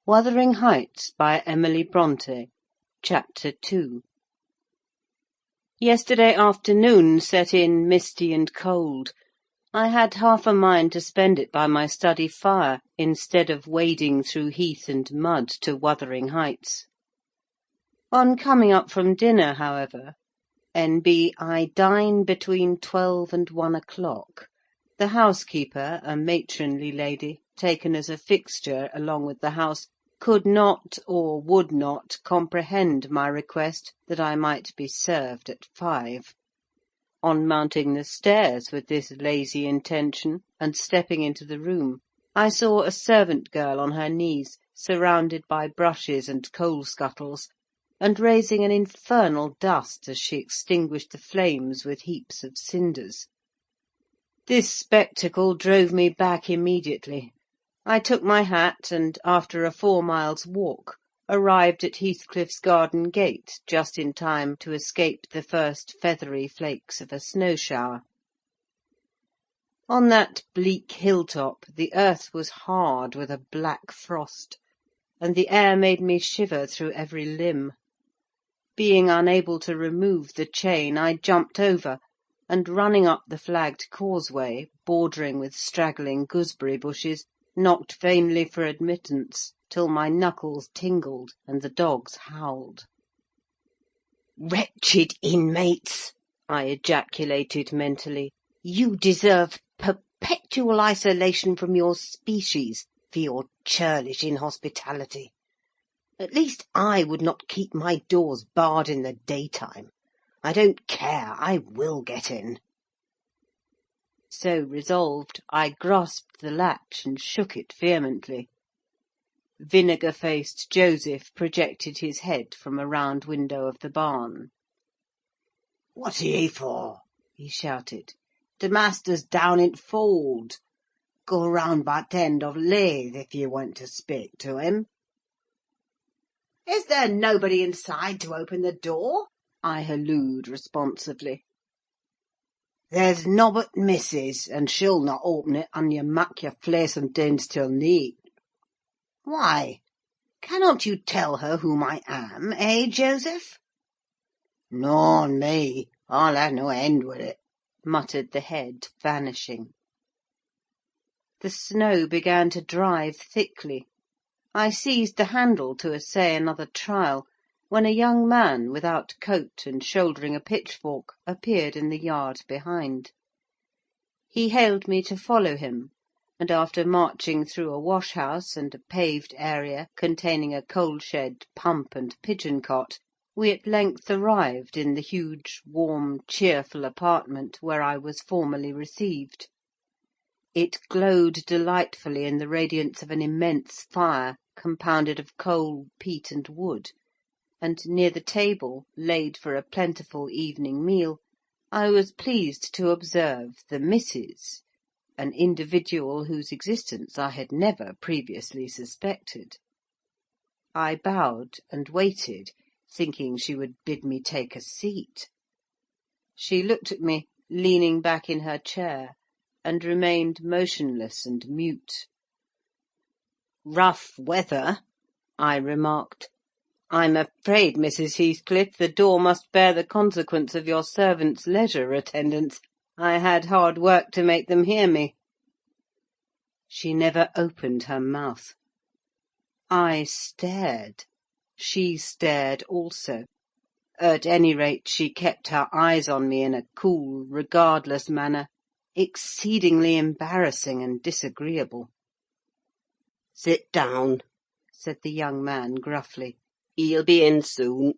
Wuthering Heights by Emily Bronte. Chapter 2. Yesterday afternoon set in misty and cold. I had half a mind to spend it by my study fire, instead of wading through heath and mud to Wuthering Heights. On coming up from dinner, however, N.B. I dine between 12 and 1 o'clock. The housekeeper, a matronly lady, taken as a fixture along with the house, could not or would not comprehend my request that I might be served at 5. On mounting the stairs with this lazy intention, and stepping into the room, I saw a servant girl on her knees, surrounded by brushes and coal-scuttles, and raising an infernal dust as she extinguished the flames with heaps of cinders. This spectacle drove me back immediately. I took my hat, and, after a 4 miles' walk, arrived at Heathcliff's garden gate just in time to escape the first feathery flakes of a snow-shower. On that bleak hill-top the earth was hard with a black frost, and the air made me shiver through every limb. Being unable to remove the chain, I jumped over, and running up the flagged causeway, bordering with straggling gooseberry bushes, knocked vainly for admittance, till my knuckles tingled and the dogs howled. "Wretched inmates!" I ejaculated mentally. "You deserve perpetual isolation from your species for your churlish inhospitality. At least I would not keep my doors barred in the daytime. I don't care, I will get in." So resolved, I grasped the latch and shook it vehemently. Vinegar-faced Joseph projected his head from a round window of the barn. "What are ye for?" he shouted. "The master's down in fold. Go round by t' end of Lathe if ye want to speak to him." "Is there nobody inside to open the door?" I hallooed responsively. "There's nobbut missis, and she'll not open it an you mak your place and dance till neet." "Why? Cannot you tell her whom I am, eh, Joseph?" "Noan me, I'll have no end with it," muttered the head, vanishing. The snow began to drive thickly. I seized the handle to essay another trial, when a young man, without coat and shouldering a pitchfork, appeared in the yard behind. He hailed me to follow him, and after marching through a wash-house and a paved area containing a coal-shed, pump, and pigeon-cot, we at length arrived in the huge, warm, cheerful apartment where I was formerly received. It glowed delightfully in the radiance of an immense fire, compounded of coal, peat, and wood, and near the table, laid for a plentiful evening meal, I was pleased to observe the Misses, an individual whose existence I had never previously suspected. I bowed and waited, thinking she would bid me take a seat. She looked at me, leaning back in her chair, and remained motionless and mute. "Rough weather," I remarked. "I'm afraid, Mrs. Heathcliff, the door must bear the consequence of your servants' leisure attendance. I had hard work to make them hear me." She never opened her mouth. I stared. She stared also. At any rate, she kept her eyes on me in a cool, regardless manner, exceedingly embarrassing and disagreeable. "Sit down," said the young man gruffly. "He'll be in soon."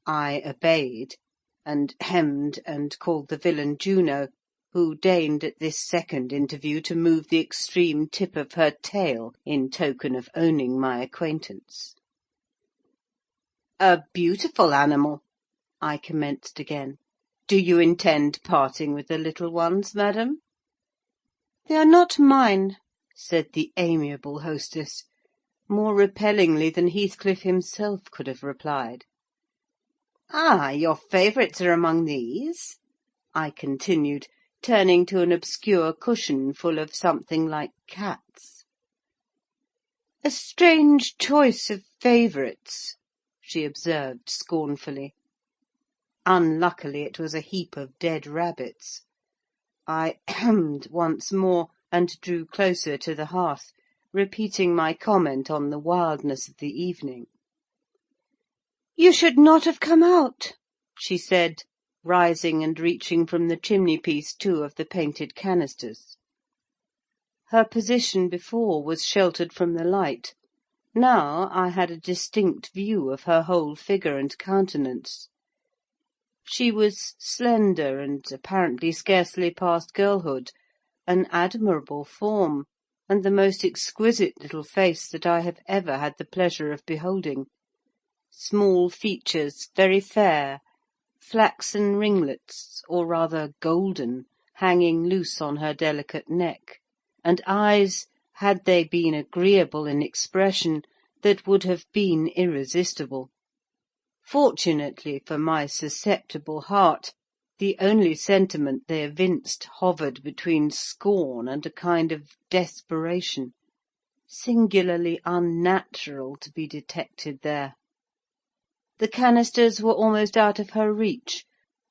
I obeyed, and hemmed and called the villain Juno, who deigned at this second interview to move the extreme tip of her tail in token of owning my acquaintance. "A beautiful animal," I commenced again. "Do you intend parting with the little ones, madam?" "They are not mine," said the amiable hostess, more repellingly than Heathcliff himself could have replied. "Ah, your favourites are among these?" I continued, turning to an obscure cushion full of something like cats. "A strange choice of favourites," she observed scornfully. Unluckily it was a heap of dead rabbits. I hemmed once more, and drew closer to the hearth, repeating my comment on the wildness of the evening. "You should not have come out," she said, rising and reaching from the chimney-piece 2 of the painted canisters. Her position before was sheltered from the light; now I had a distinct view of her whole figure and countenance. She was slender, and apparently scarcely past girlhood, an admirable form, and the most exquisite little face that I have ever had the pleasure of beholding. Small features, very fair, flaxen ringlets, or rather golden, hanging loose on her delicate neck, and eyes, had they been agreeable in expression, that would have been irresistible. Fortunately for my susceptible heart, the only sentiment they evinced hovered between scorn and a kind of desperation, singularly unnatural to be detected there. The canisters were almost out of her reach.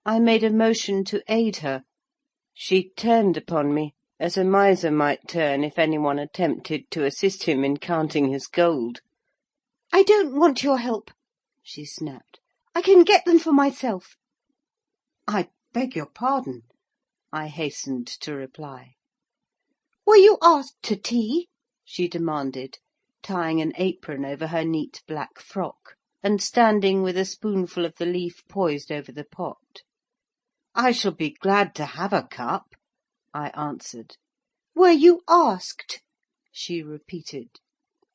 I made a motion to aid her. She turned upon me, as a miser might turn if any one attempted to assist him in counting his gold. "I don't want your help," she snapped. "I can get them for myself." "I beg your pardon," I hastened to reply. "Were you asked to tea?" she demanded, tying an apron over her neat black frock, and standing with a spoonful of the leaf poised over the pot. "I shall be glad to have a cup," I answered. "Were you asked?" she repeated.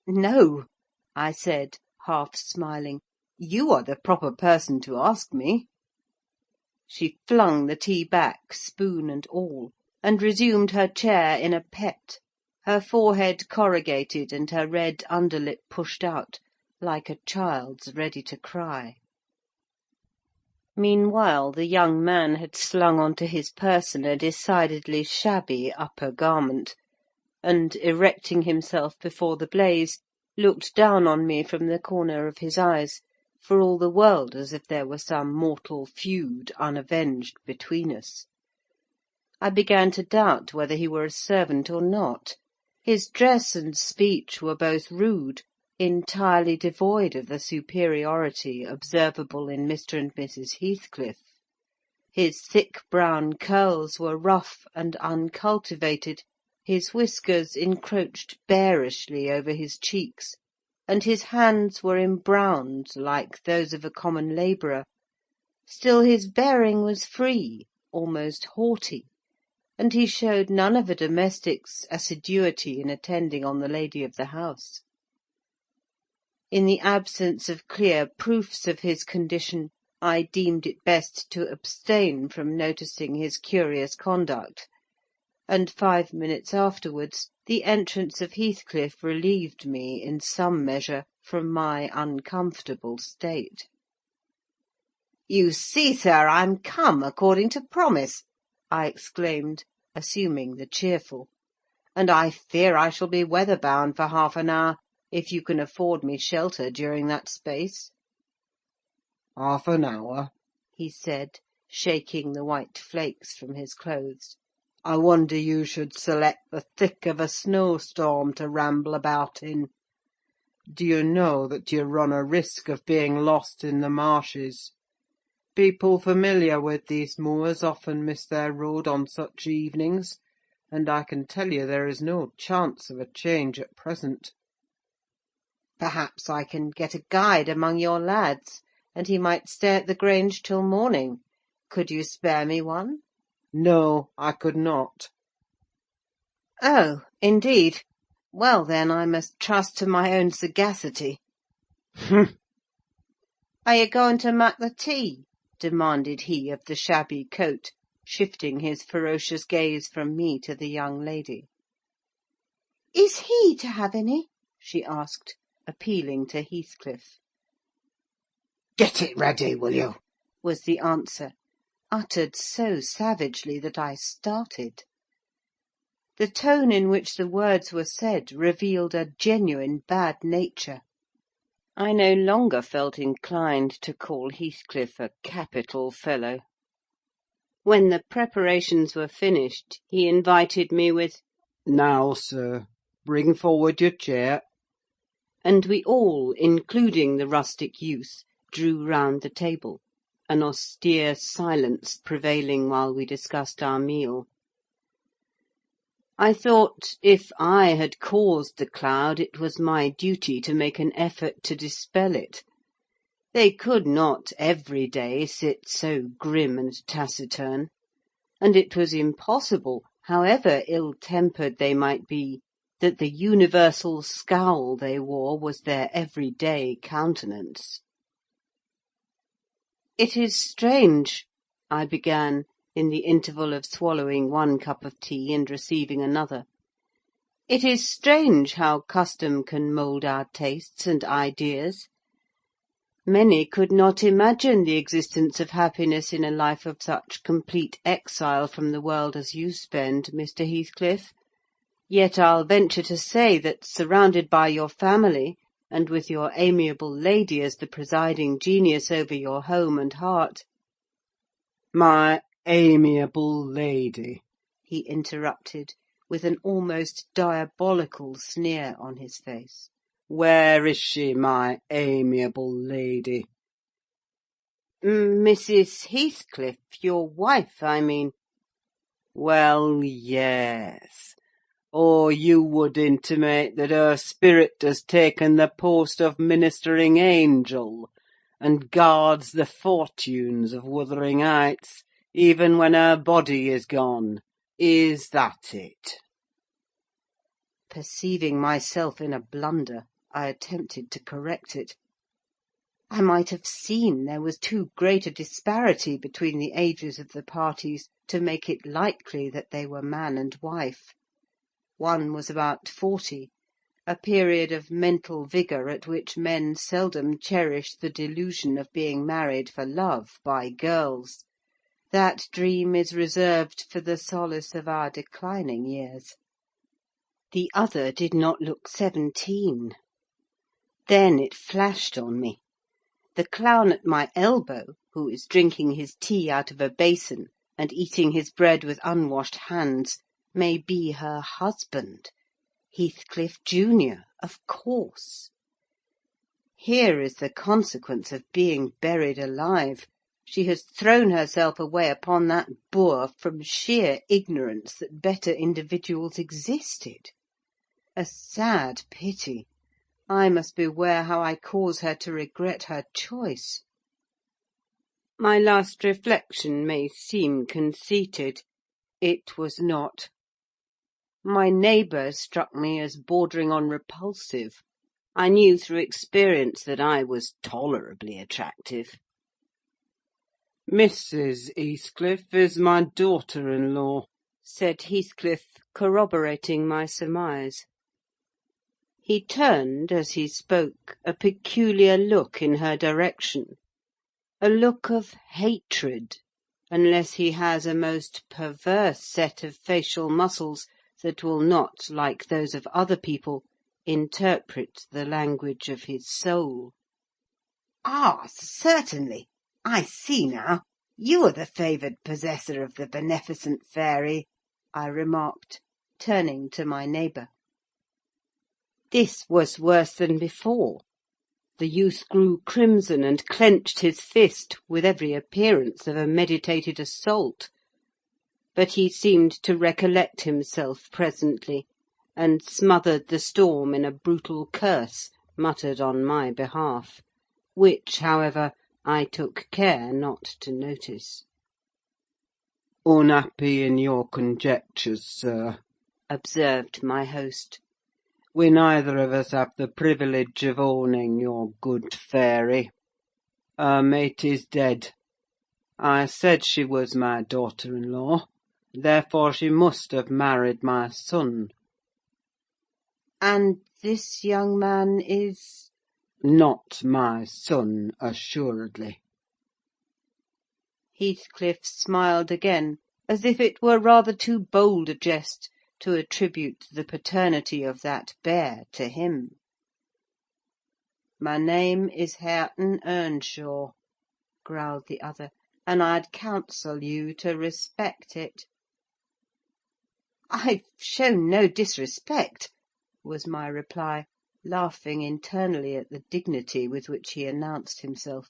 "No," I said, half smiling. "You are the proper person to ask me." She flung the tea back, spoon and all, and resumed her chair in a pet, her forehead corrugated and her red underlip pushed out, like a child's ready to cry. Meanwhile the young man had slung on to his person a decidedly shabby upper garment, and, erecting himself before the blaze, looked down on me from the corner of his eyes, for all the world as if there were some mortal feud unavenged between us. I began to doubt whether he were a servant or not. His dress and speech were both rude, entirely devoid of the superiority observable in Mr. and Mrs. Heathcliff. His thick brown curls were rough and uncultivated, his whiskers encroached bearishly over his cheeks, and his hands were embrowned like those of a common labourer. Still his bearing was free, almost haughty, and he showed none of a domestic's assiduity in attending on the lady of the house. In the absence of clear proofs of his condition, I deemed it best to abstain from noticing his curious conduct, and 5 minutes afterwards the entrance of Heathcliff relieved me, in some measure, from my uncomfortable state. "You see, sir, I'm come according to promise," I exclaimed, assuming the cheerful, "and I fear I shall be weather-bound for half an hour, if you can afford me shelter during that space." "Half an hour," he said, shaking the white flakes from his clothes. "I wonder you should select the thick of a snowstorm to ramble about in. Do you know that you run a risk of being lost in the marshes? People familiar with these moors often miss their road on such evenings, and I can tell you there is no chance of a change at present." "Perhaps I can get a guide among your lads, and he might stay at the Grange till morning. Could you spare me one?" "No, I could not." "Oh, indeed! Well, then, I must trust to my own sagacity." "Humph!" "Are you going to mak' the tea?" demanded he of the shabby coat, shifting his ferocious gaze from me to the young lady. "Is he to have any?" she asked, appealing to Heathcliff. "Get it ready, will you?" was the answer, uttered so savagely that I started. The tone in which the words were said revealed a genuine bad nature. I no longer felt inclined to call Heathcliff a capital fellow. When the preparations were finished, he invited me with, "Now, sir, bring forward your chair." and we all, including the rustic youth, drew round the table, an austere silence prevailing while we discussed our meal. I thought, if I had caused the cloud, it was my duty to make an effort to dispel it. They could not every day sit so grim and taciturn, and it was impossible, however ill-tempered they might be, that the universal scowl they wore was their every-day countenance. "It is strange," I began, in the interval of swallowing one cup of tea and receiving another, "it is strange how custom can mould our tastes and ideas. Many could not imagine the existence of happiness in a life of such complete exile from the world as you spend, Mr. Heathcliff. Yet I'll venture to say that, surrounded by your family, and with your amiable lady as the presiding genius over your home and heart—" "My amiable lady," he interrupted, with an almost diabolical sneer on his face. "Where is she, my amiable lady?" "Mrs. Heathcliff, your wife, I mean." "Well, yes. Or you would intimate that her spirit has taken the post of ministering angel, and guards the fortunes of Wuthering Heights, even when her body is gone. Is that it?" Perceiving myself in a blunder, I attempted to correct it. I might have seen there was too great a disparity between the ages of the parties to make it likely that they were man and wife. One was about 40, a period of mental vigour at which men seldom cherish the delusion of being married for love by girls. That dream is reserved for the solace of our declining years. The other did not look 17. Then it flashed on me. The clown at my elbow, who is drinking his tea out of a basin and eating his bread with unwashed hands, may be her husband, Heathcliff junior, of course. Here is the consequence of being buried alive. She has thrown herself away upon that boor from sheer ignorance that better individuals existed. A sad pity. I must beware how I cause her to regret her choice. My last reflection may seem conceited. It was not. My neighbour struck me as bordering on repulsive. I knew through experience that I was tolerably attractive. "Mrs. Heathcliff is my daughter-in-law," said Heathcliff, corroborating my surmise. He turned, as he spoke, a peculiar look in her direction, a look of hatred, unless he has a most perverse set of facial muscles that will not, like those of other people, interpret the language of his soul. "Ah, certainly. I see now. You are the favoured possessor of the beneficent fairy," I remarked, turning to my neighbour. This was worse than before. The youth grew crimson and clenched his fist, with every appearance of a meditated assault. But he seemed to recollect himself presently, and smothered the storm in a brutal curse muttered on my behalf, which, however, I took care not to notice. "Unhappy in your conjectures, sir," observed my host. "We neither of us have the privilege of owning your good fairy. Her mate is dead. I said she was my daughter-in-law, therefore she must have married my son." "And this young man is—" "Not my son, assuredly." Heathcliff smiled again, as if it were rather too bold a jest, to attribute the paternity of that bear to him. "My name is Hareton Earnshaw," growled the other, "and I'd counsel you to respect it." "I've shown no disrespect," was my reply, laughing internally at the dignity with which he announced himself.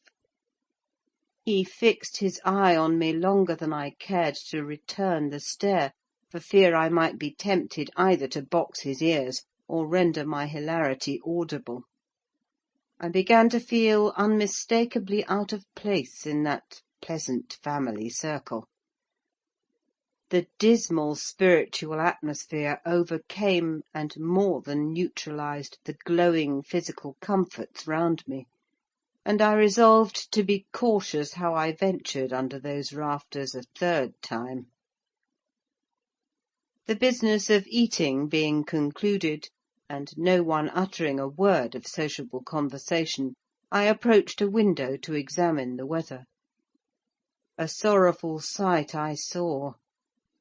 He fixed his eye on me longer than I cared to return the stare, for fear I might be tempted either to box his ears or render my hilarity audible. I began to feel unmistakably out of place in that pleasant family circle. The dismal spiritual atmosphere overcame and more than neutralised the glowing physical comforts round me, and I resolved to be cautious how I ventured under those rafters a third time. The business of eating being concluded, and no one uttering a word of sociable conversation, I approached a window to examine the weather. A sorrowful sight I saw: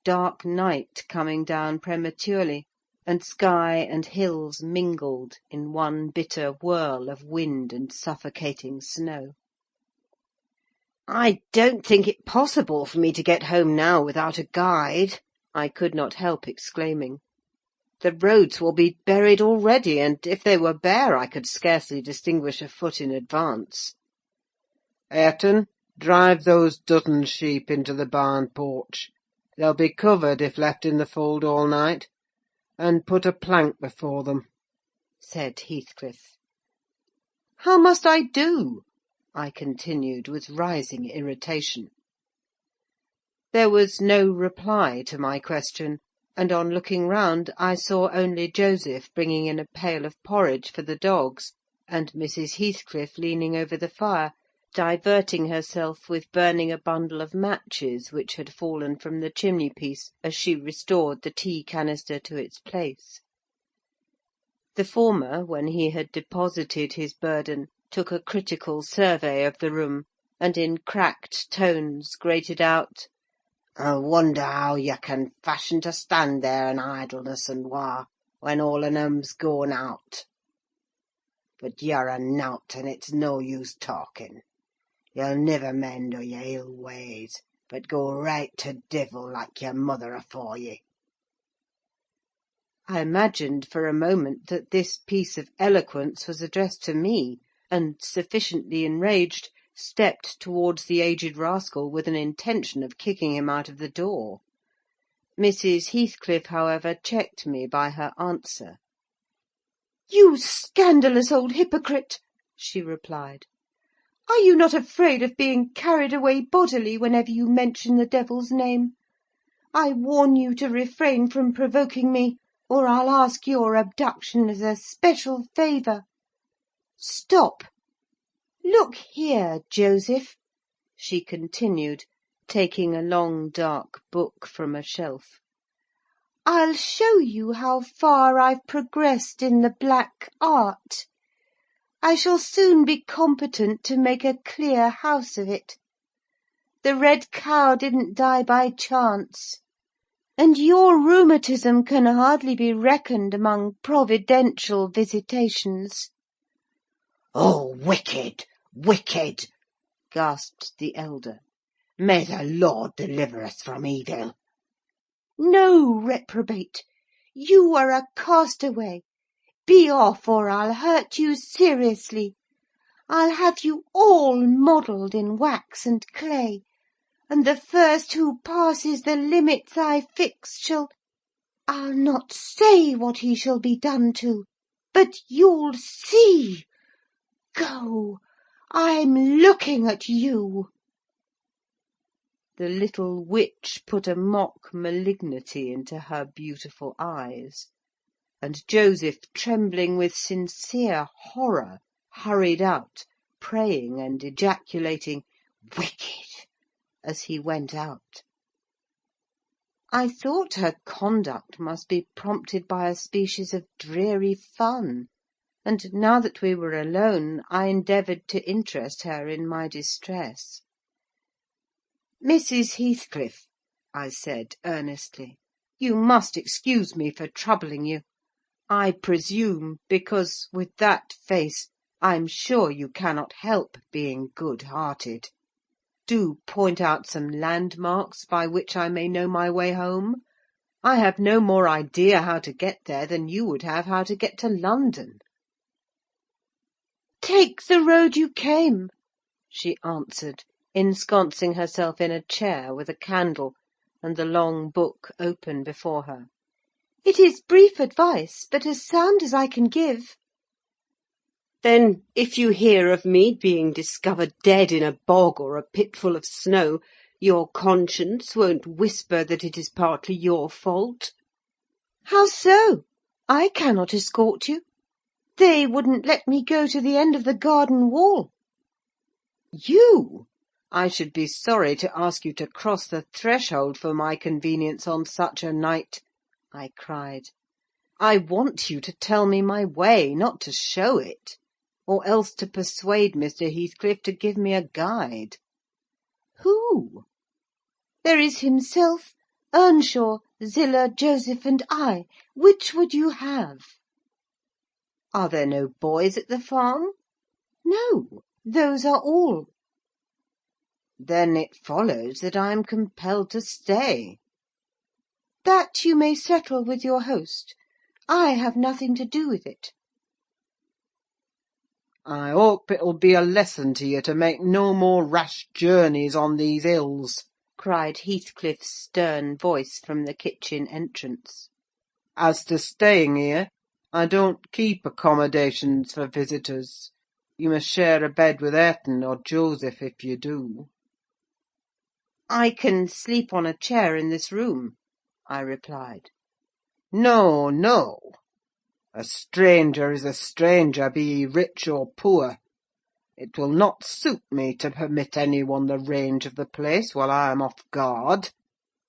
dark night coming down prematurely, and sky and hills mingled in one bitter whirl of wind and suffocating snow. "I don't think it possible for me to get home now without a guide," I could not help exclaiming. "The roads will be buried already, and if they were bare I could scarcely distinguish a foot in advance." Hareton, drive those dozen sheep into the barn porch. They'll be covered if left in the fold all night, and put a plank before them," said Heathcliff. "How must I do?" I continued, with rising irritation. There was no reply to my question, and on looking round I saw only Joseph bringing in a pail of porridge for the dogs, and Mrs. Heathcliff leaning over the fire, diverting herself with burning a bundle of matches which had fallen from the chimney-piece as she restored the tea-canister to its place. The former, when he had deposited his burden, took a critical survey of the room, and in cracked tones grated out, "I wonder how you can fashion to stand there in idleness and war, when all on 'em's gone out. But you're a nowt, and it's no use talking. You'll niver mend o' your ill ways, but go right to divil like your mother afore ye." I imagined for a moment that this piece of eloquence was addressed to me, and, sufficiently enraged, stepped towards the aged rascal with an intention of kicking him out of the door. Mrs. Heathcliff, however, checked me by her answer. "You scandalous old hypocrite!" she replied. "Are you not afraid of being carried away bodily whenever you mention the devil's name? I warn you to refrain from provoking me, or I'll ask your abduction as a special favour. Stop! Look here, Joseph," she continued, taking a long dark book from a shelf. "I'll show you how far I've progressed in the black art. I shall soon be competent to make a clear house of it. The red cow didn't die by chance, and your rheumatism can hardly be reckoned among providential visitations." "Oh, wicked, wicked!" gasped the elder. "May the Lord deliver us from evil!" "No, reprobate! You are a castaway. Be off, or I'll hurt you seriously. I'll have you all modelled in wax and clay, and the first who passes the limits I fix I'll not say what he shall be done to, but you'll see. Go! I'm looking at you." The little witch put a mock malignity into her beautiful eyes, and Joseph, trembling with sincere horror, hurried out, praying and ejaculating "Wicked!" as he went out. I thought her conduct must be prompted by a species of dreary fun, and now that we were alone, I endeavoured to interest her in my distress. "Mrs. Heathcliff," I said earnestly, You must excuse me for troubling you. I presume, because, with that face, I'm sure you cannot help being good-hearted. Do point out some landmarks by which I may know my way home. I have no more idea how to get there than you would have how to get to London. Take the road you came, she answered, ensconcing herself in a chair with a candle and the long book open before her. It is brief advice, but as sound as I can give. Then, if you hear of me being discovered dead in a bog or a pit full of snow, your conscience won't whisper that it is partly your fault? How so? I cannot escort you. They wouldn't let me go to the end of the garden wall. You? I should be sorry to ask you to cross the threshold for my convenience on such a night, I cried. I want you to tell me my way, not to show it, or else to persuade Mr. Heathcliff to give me a guide. Who? There is himself, Earnshaw, Zillah, Joseph, and I. Which would you have? Are there no boys at the farm? No, those are all. Then it follows that I am compelled to stay. That you may settle with your host. I have nothing to do with it. I hope it'll be a lesson to you to make no more rash journeys on these hills, cried Heathcliff's stern voice from the kitchen entrance. As to staying here, I don't keep accommodations for visitors. You must share a bed with Hareton or Joseph if you do. I can sleep on a chair in this room, I replied. No, no. A stranger is a stranger, be he rich or poor. It will not suit me to permit anyone the range of the place while I am off guard,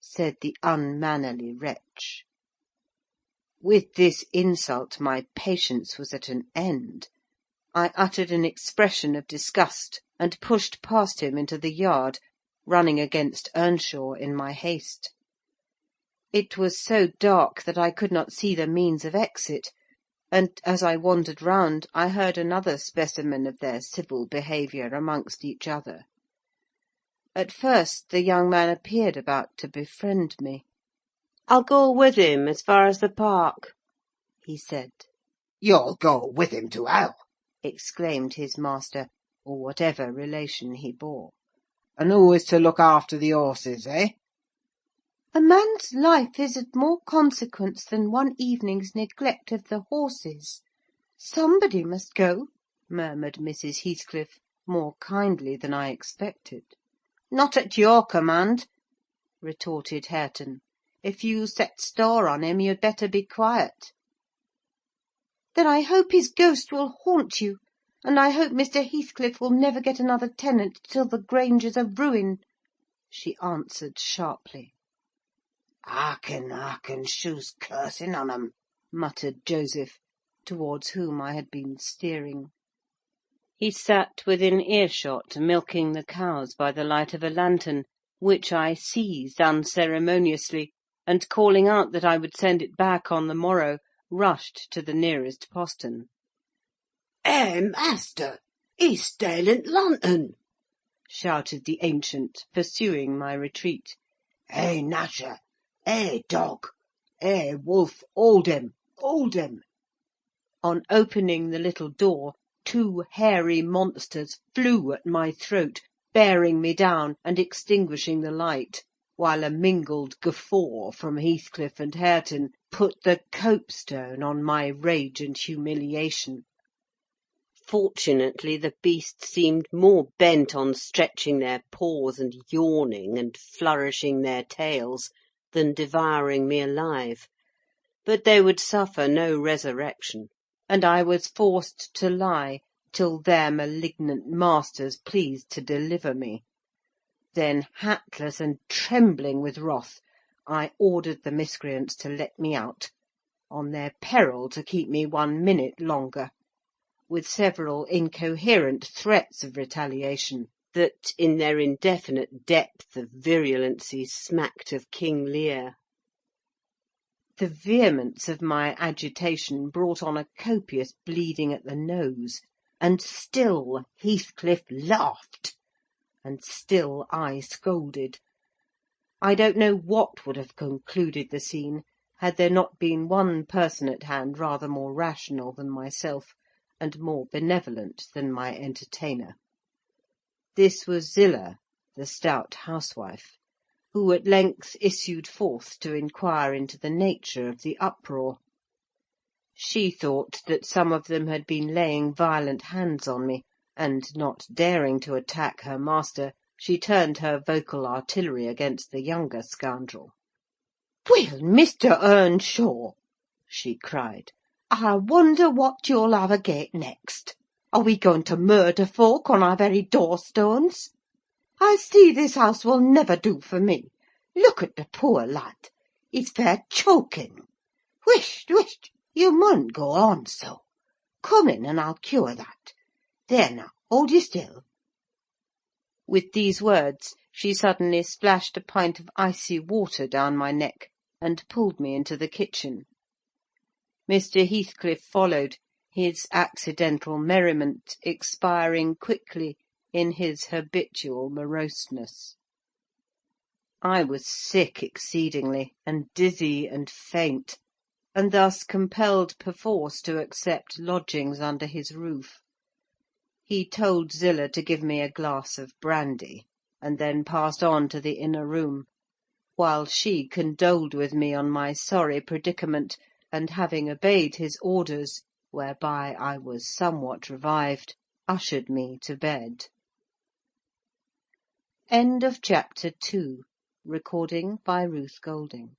said the unmannerly wretch. With this insult my patience was at an end. I uttered an expression of disgust, and pushed past him into the yard, running against Earnshaw in my haste. It was so dark that I could not see the means of exit, and as I wandered round I heard another specimen of their civil behaviour amongst each other. At first the young man appeared about to befriend me. "I'll go with him as far as the park," he said. You'll go with him to hell, exclaimed his master, or whatever relation he bore. And who is to look after the horses, eh? A man's life is of more consequence than one evening's neglect of the horses. Somebody must go, murmured Mrs. Heathcliff, more kindly than I expected. Not at your command, retorted Hareton. If you set store on him, you'd better be quiet. Then I hope his ghost will haunt you, and I hope Mr. Heathcliff will never get another tenant till the Grange is a ruin, she answered sharply. Hearken, shoes cursing on 'em, muttered Joseph, towards whom I had been steering. He sat within earshot, milking the cows by the light of a lantern, which I seized unceremoniously, and calling out that I would send it back on the morrow, rushed to the nearest postern. Master, he's stealing lantern!" shouted the ancient, pursuing my retreat. Nasher! Dog! Wolf! Hold him! Hold him! On opening the little door, 2 hairy monsters flew at my throat, bearing me down and extinguishing the light, while a mingled guffaw from Heathcliff and Hareton put the copestone on my rage and humiliation. Fortunately the beasts seemed more bent on stretching their paws and yawning and flourishing their tails than devouring me alive, but they would suffer no resurrection, and I was forced to lie till their malignant masters pleased to deliver me. Then, hatless and trembling with wrath, I ordered the miscreants to let me out, on their peril to keep me 1 minute longer, with several incoherent threats of retaliation, that, in their indefinite depth of virulency, smacked of King Lear. The vehemence of my agitation brought on a copious bleeding at the nose, and still Heathcliff laughed, and still I scolded. I don't know what would have concluded the scene, had there not been one person at hand rather more rational than myself, and more benevolent than my entertainer. This was Zillah, the stout housewife, who at length issued forth to inquire into the nature of the uproar. She thought that some of them had been laying violent hands on me, and, not daring to attack her master, she turned her vocal artillery against the younger scoundrel. "Well, Mr. Earnshaw," she cried, "I wonder what you'll have agait next. Are we going to murder folk on our very door-stones? I see this house will never do for me. Look at the poor lad. He's fair choking. Whisht, whisht, you mun't go on so. Come in, and I'll cure that. There now, hold you still." With these words she suddenly splashed a pint of icy water down my neck, and pulled me into the kitchen. Mr. Heathcliff followed, his accidental merriment expiring quickly in his habitual moroseness. I was sick exceedingly, and dizzy and faint, and thus compelled perforce to accept lodgings under his roof. He told Zillah to give me a glass of brandy, and then passed on to the inner room, while she condoled with me on my sorry predicament, and having obeyed his orders, whereby I was somewhat revived, ushered me to bed. End of Chapter 2. Recording by Ruth Golding.